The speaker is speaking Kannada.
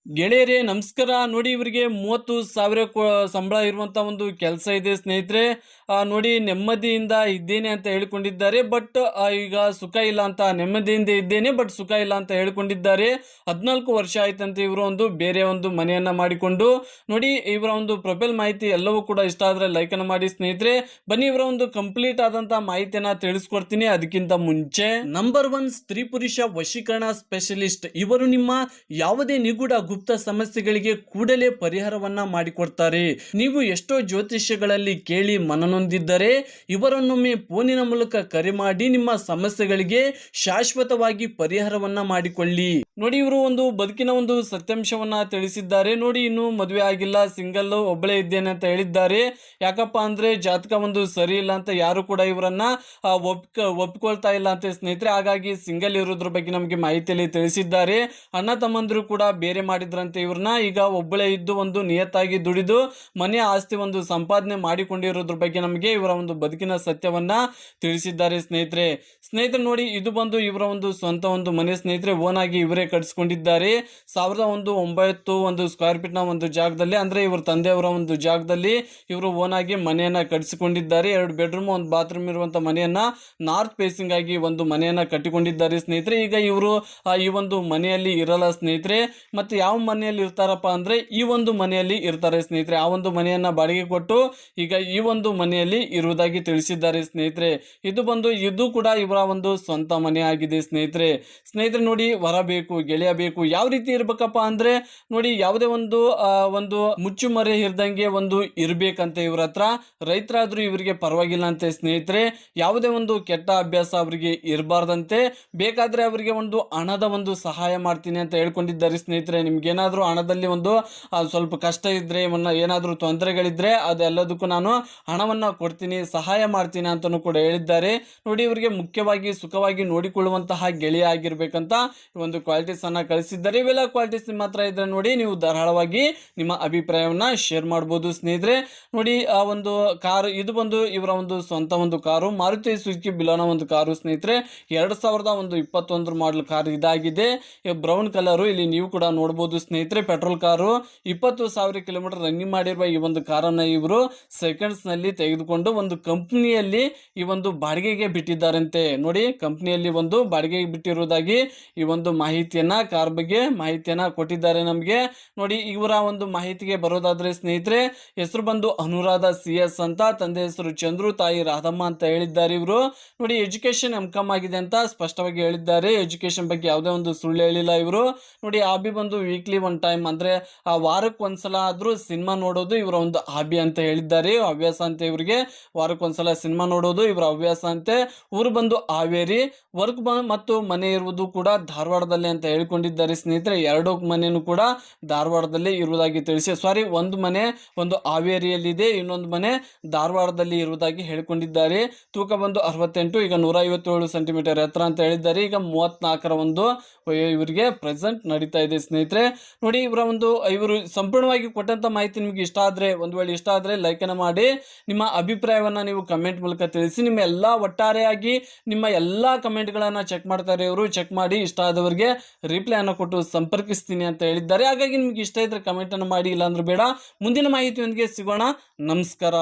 ಗೆಳೆಯರೇ ನಮಸ್ಕಾರ. ನೋಡಿ ಇವರಿಗೆ 30,000 ಸಂಬಳ ಇರುವಂತ ಒಂದು ಕೆಲಸ ಇದೆ ಸ್ನೇಹಿತರೆ. ನೋಡಿ ನೆಮ್ಮದಿಯಿಂದ ಇದ್ದೇನೆ ಅಂತ ಹೇಳಿಕೊಂಡಿದ್ದಾರೆ. ಬಟ್ ಈಗ ಸುಖ ಇಲ್ಲ ಅಂತ, ನೆಮ್ಮದಿಯಿಂದ ಇದ್ದೇನೆ ಬಟ್ ಸುಖ ಇಲ್ಲ ಅಂತ ಹೇಳಿಕೊಂಡಿದ್ದಾರೆ. 14 ವರ್ಷ ಆಯ್ತಂತೆ ಇವರು ಒಂದು ಬೇರೆ ಒಂದು ಮನೆಯನ್ನ ಮಾಡಿಕೊಂಡು. ನೋಡಿ ಇವರ ಒಂದು ಪ್ರೊಫೈಲ್ ಮಾಹಿತಿ ಎಲ್ಲವೂ ಕೂಡ ಇಷ್ಟ ಆದ್ರೆ ಲೈಕ್ ಅನ್ನ ಮಾಡಿ ಸ್ನೇಹಿತರೆ. ಬನ್ನಿ ಇವರ ಒಂದು ಕಂಪ್ಲೀಟ್ ಆದಂತ ಮಾಹಿತಿಯನ್ನ ತಿಳಿಸ್ಕೊಡ್ತೀನಿ. ಅದಕ್ಕಿಂತ ಮುಂಚೆ ನಂಬರ್ 1 ಸ್ತ್ರೀ ಪುರುಷ ವಶೀಕರಣ ಸ್ಪೆಷಲಿಸ್ಟ್. ಇವರು ನಿಮ್ಮ ಯಾವುದೇ ನಿಗೂಢ ಗುಪ್ತ ಸಮಸ್ಯೆಗಳಿಗೆ ಕೂಡಲೇ ಪರಿಹಾರವನ್ನ ಮಾಡಿಕೊಡ್ತಾರೆ. ನೀವು ಎಷ್ಟೋ ಜ್ಯೋತಿಷ್ಯಗಳಲ್ಲಿ ಕೇಳಿ ಮನನೊಂದಿದ್ದರೆ ಇವರನ್ನೊಮ್ಮೆ ಫೋನಿನ ಮೂಲಕ ಕರೆ ಮಾಡಿ ನಿಮ್ಮ ಸಮಸ್ಯೆಗಳಿಗೆ ಶಾಶ್ವತವಾಗಿ ಪರಿಹಾರವನ್ನ ಮಾಡಿಕೊಳ್ಳಿ. ನೋಡಿ ಇವರು ಒಂದು ಬದುಕಿನ ಒಂದು ಸತ್ಯಾಂಶವನ್ನ ತಿಳಿಸಿದ್ದಾರೆ. ನೋಡಿ ಇನ್ನು ಮದುವೆ ಆಗಿಲ್ಲ, ಸಿಂಗಲ್, ಒಬ್ಬಳೇ ಇದ್ದೇನೆ ಅಂತ ಹೇಳಿದ್ದಾರೆ. ಯಾಕಪ್ಪ ಅಂದ್ರೆ ಜಾತಕ ಒಂದು ಸರಿ ಇಲ್ಲ ಅಂತ ಯಾರು ಕೂಡ ಇವರನ್ನ ಒಪ್ಕೊಳ್ತಾ ಇಲ್ಲ ಅಂತ ಸ್ನೇಹಿತರೆ. ಹಾಗಾಗಿ ಸಿಂಗಲ್ ಇರೋದ್ರ ಬಗ್ಗೆ ನಮಗೆ ಮಾಹಿತಿಯಲ್ಲಿ ತಿಳಿಸಿದ್ದಾರೆ. ಅಣ್ಣ ತಮ್ಮಂದ್ರು ಕೂಡ ಬೇರೆ ಮಾಡಿದ್ರಂತೆ ಇವ್ರನ್ನ. ಈಗ ಒಬ್ಬಳೇ ಇದ್ದು ಒಂದು ನಿಯತ್ತಾಗಿ ದುಡಿದು ಮನೆ ಆಸ್ತಿ ಒಂದು ಸಂಪಾದನೆ ಮಾಡಿಕೊಂಡಿರೋದ್ರ ಬಗ್ಗೆ ನಮಗೆ ಇವರ ಒಂದು ಬದುಕಿನ ಸತ್ಯವನ್ನ ತಿಳಿಸಿದ್ದಾರೆ ಸ್ನೇಹಿತರೆ. ನೋಡಿ ಇದು ಬಂದು ಇವರ ಒಂದು ಸ್ವಂತ ಒಂದು ಮನೆ ಸ್ನೇಹಿತರೆ. ಓನ್ ಆಗಿ ಇವರೇ ಕಟ್ಸ್ಕೊಂಡಿದ್ದಾರೆ. 1900 ಒಂದು ಸ್ಕ್ವೇರ್ ಫೀಟ್ ನ ಒಂದು ಜಾಗದಲ್ಲಿ, ಅಂದ್ರೆ ಇವ್ರ ತಂದೆಯವರ ಒಂದು ಜಾಗದಲ್ಲಿ ಇವರು ಓನ್ ಆಗಿ ಮನೆಯನ್ನ ಕಟ್ಸಿಕೊಂಡಿದ್ದಾರೆ. 2 ಬೆಡ್ರೂಮ್ ಒಂದು ಬಾತ್ರೂಮ್ ಇರುವಂತ ಮನೆಯನ್ನ ನಾರ್ತ್ ಫೇಸಿಂಗ್ ಆಗಿ ಒಂದು ಮನೆಯನ್ನ ಕಟ್ಟಿಕೊಂಡಿದ್ದಾರೆ ಸ್ನೇಹಿತರೆ. ಈಗ ಇವರು ಈ ಒಂದು ಮನೆಯಲ್ಲಿ ಇರಲ್ಲ ಸ್ನೇಹಿತರೆ. ಮತ್ತೆ ಯಾವ ಮನೆಯಲ್ಲಿ ಇರ್ತಾರಪ್ಪ ಅಂದ್ರೆ ಈ ಒಂದು ಮನೆಯಲ್ಲಿ ಇರ್ತಾರೆ ಸ್ನೇಹಿತರೆ. ಆ ಒಂದು ಮನೆಯನ್ನ ಬಾಡಿಗೆ ಕೊಟ್ಟು ಈಗ ಈ ಒಂದು ಮನೆಯಲ್ಲಿ ಇರುವುದಾಗಿ ತಿಳಿಸಿದ್ದಾರೆ ಸ್ನೇಹಿತರೆ. ಇದು ಕೂಡ ಇವರ ಒಂದು ಸ್ವಂತ ಮನೆ ಆಗಿದೆ ಸ್ನೇಹಿತರೆ. ನೋಡಿ ವರ ಬೇಕು, ಗೆಳೆಯ ಬೇಕು. ಯಾವ ರೀತಿ ಇರ್ಬೇಕಪ್ಪ ಅಂದ್ರೆ ನೋಡಿ ಯಾವುದೇ ಒಂದು ಮುಚ್ಚುಮರೆ ಇರ್ದಂಗೆ ಒಂದು ಇರ್ಬೇಕಂತೆ ಇವ್ರ ಹತ್ರ. ರೈತರಾದ್ರೂ ಇವರಿಗೆ ಪರವಾಗಿಲ್ಲ ಅಂತೆ ಸ್ನೇಹಿತರೆ. ಯಾವುದೇ ಒಂದು ಕೆಟ್ಟ ಅಭ್ಯಾಸ ಅವರಿಗೆ ಇರಬಾರ್ದಂತೆ. ಬೇಕಾದ್ರೆ ಅವರಿಗೆ ಒಂದು ಹಣದ ಒಂದು ಸಹಾಯ ಮಾಡ್ತೀನಿ ಅಂತ ಹೇಳ್ಕೊಂಡಿದ್ದಾರೆ ಸ್ನೇಹಿತರೆ. ನಿಮ್ಗೆ ಏನಾದ್ರೂ ಹಣದಲ್ಲಿ ಒಂದು ಸ್ವಲ್ಪ ಕಷ್ಟ ಇದ್ರೆ, ಏನಾದ್ರೂ ತೊಂದರೆಗಳಿದ್ರೆ ಅದೆಲ್ಲದಕ್ಕೂ ನಾನು ಹಣವನ್ನ ಕೊಡ್ತೀನಿ, ಸಹಾಯ ಮಾಡ್ತೀನಿ ಅಂತಾನು ಕೂಡ ಹೇಳಿದ್ದಾರೆ. ನೋಡಿ ಇವರಿಗೆ ಮುಖ್ಯವಾಗಿ ಸುಖವಾಗಿ ನೋಡಿಕೊಳ್ಳುವಂತಹ ಗೆಳೆಯ ಆಗಿರ್ಬೇಕಂತ ಒಂದು ಕ್ವಾಲಿಟೀಸ್ ಅನ್ನ ಕಳಿಸಿದ್ದಾರೆ. ಇವೆಲ್ಲ ಕ್ವಾಲಿಟೀಸ್ ನಿಮ್ಮ ಹತ್ರ ಇದ್ರೆ ನೋಡಿ ನೀವು ಧಾರಾಳವಾಗಿ ನಿಮ್ಮ ಅಭಿಪ್ರಾಯವನ್ನ ಶೇರ್ ಮಾಡಬಹುದು ಸ್ನೇಹಿತರೆ. ನೋಡಿ ಆ ಒಂದು ಕಾರು, ಇದು ಬಂದು ಇವರ ಒಂದು ಸ್ವಂತ ಒಂದು ಕಾರು, ಮಾರುತಿ ಸುಜುಕಿ ಬಿಲಾನೋ ಒಂದು ಕಾರು ಸ್ನೇಹಿತರೆ. 2021 ಮಾಡಲ್ ಕಾರ್ ಇದಾಗಿದೆ. ಬ್ರೌನ್ ಕಲರ್, ಇಲ್ಲಿ ನೀವು ಕೂಡ ನೋಡಬಹುದು ಸ್ನೇಹಿತರೆ. ಪೆಟ್ರೋಲ್ ಕಾರು, 20,000 ಕಿಲೋಮೀಟರ್ ರನ್ನಿಂಗ್ ಮಾಡಿರುವ ಈ ಒಂದು ಕಾರನ್ನ ಇವರು ಸೆಕೆಂಡ್ಸ್ ನಲ್ಲಿ ತೆಗೆದುಕೊಂಡು ಒಂದು ಕಂಪನಿಯಲ್ಲಿ ಈ ಒಂದು ಬಾಡಿಗೆಗೆ ಬಿಟ್ಟಿದ್ದಾರಂತೆ. ನೋಡಿ ಕಂಪನಿಯಲ್ಲಿ ಒಂದು ಬಾಡಿಗೆಗೆ ಬಿಟ್ಟಿರುವುದಾಗಿ ಈ ಒಂದು ಮಾಹಿತಿಯನ್ನ, ಕಾರ್ ಬಗ್ಗೆ ಮಾಹಿತಿಯನ್ನ ಕೊಟ್ಟಿದ್ದಾರೆ ನಮಗೆ. ನೋಡಿ ಇವರ ಒಂದು ಮಾಹಿತಿಗೆ ಬರೋದಾದ್ರೆ ಸ್ನೇಹಿತರೆ, ಹೆಸರು ಬಂದು ಅನುರಾಧ CS ಅಂತ, ತಂದೆ ಹೆಸರು ಚಂದ್ರು, ತಾಯಿ ರಾಧಮ್ಮ ಅಂತ ಹೇಳಿದ್ದಾರೆ ಇವರು. ನೋಡಿ ಎಜುಕೇಶನ್ MCom ಆಗಿದೆ ಅಂತ ಸ್ಪಷ್ಟವಾಗಿ ಹೇಳಿದ್ದಾರೆ. ಎಜುಕೇಶನ್ ಬಗ್ಗೆ ಯಾವುದೇ ಒಂದು ಸುಳ್ಳು ಹೇಳಿಲ್ಲ ಇವರು. ನೋಡಿ ಹಾಬಿ ಬಂದು ವೀಕ್ಲಿ 1 ಟೈಮ್, ಅಂದ್ರೆ ಆ ವಾರಕ್ಕೆ ಒಂದ್ಸಲ ಆದ್ರೂ ಸಿನಿಮಾ ನೋಡೋದು ಇವರ ಒಂದು ಹಾಬಿ ಅಂತ ಹೇಳಿದ್ದಾರೆ. ಹವ್ಯಾಸ ಅಂತ ಇವರಿಗೆ ವಾರಕ್ಕೆ ಒಂದ್ಸಲ ಸಿನಿಮಾ ನೋಡೋದು ಇವರ ಹವ್ಯಾಸ ಅಂತೆ. ಊರು ಬಂದು ಹಾವೇರಿ. ವರ್ಕ್ ಮತ್ತು ಮನೆ ಇರುವುದು ಕೂಡ ಧಾರವಾಡದಲ್ಲಿ ಅಂತ ಹೇಳ್ಕೊಂಡಿದ್ದಾರೆ ಸ್ನೇಹಿತರೆ. 2 ಮನೆಯೂ ಕೂಡ ಧಾರವಾಡದಲ್ಲಿ ಇರುವುದಾಗಿ ತಿಳಿಸಿ, ಒಂದು ಮನೆ ಒಂದು ಹಾವೇರಿಯಲ್ಲಿದೆ, ಇನ್ನೊಂದು ಮನೆ ಧಾರವಾಡದಲ್ಲಿ ಇರುವುದಾಗಿ ಹೇಳ್ಕೊಂಡಿದ್ದಾರೆ. ತೂಕ ಬಂದು 68, ಈಗ 157 ಸೆಂಟಿಮೀಟರ್ ಎತ್ತರ ಅಂತ ಹೇಳಿದ್ದಾರೆ. ಈಗ 34ರ ಒಂದು ಇವರಿಗೆ ಪ್ರೆಸೆಂಟ್ ನಡೀತಾ ಇದೆ ಸ್ನೇಹಿತರೆ. ನೋಡಿ ಇವರು ಸಂಪೂರ್ಣವಾಗಿ ಕೊಟ್ಟಂತ ಮಾಹಿತಿ ನಿಮ್ಗೆ ಇಷ್ಟ ಆದ್ರೆ, ಒಂದು ವೇಳೆ ಇಷ್ಟ ಆದ್ರೆ ಲೈಕ್ ಅನ್ನ ಮಾಡಿ, ನಿಮ್ಮ ಅಭಿಪ್ರಾಯವನ್ನ ನೀವು ಕಮೆಂಟ್ ಮೂಲಕ ತಿಳಿಸಿ. ನಿಮ್ಮ ಎಲ್ಲಾ ಒಟ್ಟಾರೆಯಾಗಿ ನಿಮ್ಮ ಎಲ್ಲಾ ಕಮೆಂಟ್ ಗಳನ್ನ ಚೆಕ್ ಮಾಡ್ತಾರೆ ಇವರು. ಚೆಕ್ ಮಾಡಿ ಇಷ್ಟ ಆದವರಿಗೆ ರಿಪ್ಲೈ ಅನ್ನು ಕೊಟ್ಟು ಸಂಪರ್ಕಿಸ್ತೀನಿ ಅಂತ ಹೇಳಿದ್ದಾರೆ. ಹಾಗಾಗಿ ನಿಮ್ಗೆ ಇಷ್ಟ ಇದ್ರೆ ಕಮೆಂಟ್ ಅನ್ನು ಮಾಡಿ, ಇಲ್ಲಾಂದ್ರೆ ಬೇಡ. ಮುಂದಿನ ಮಾಹಿತಿಯೊಂದಿಗೆ ಸಿಗೋಣ. ನಮಸ್ಕಾರ.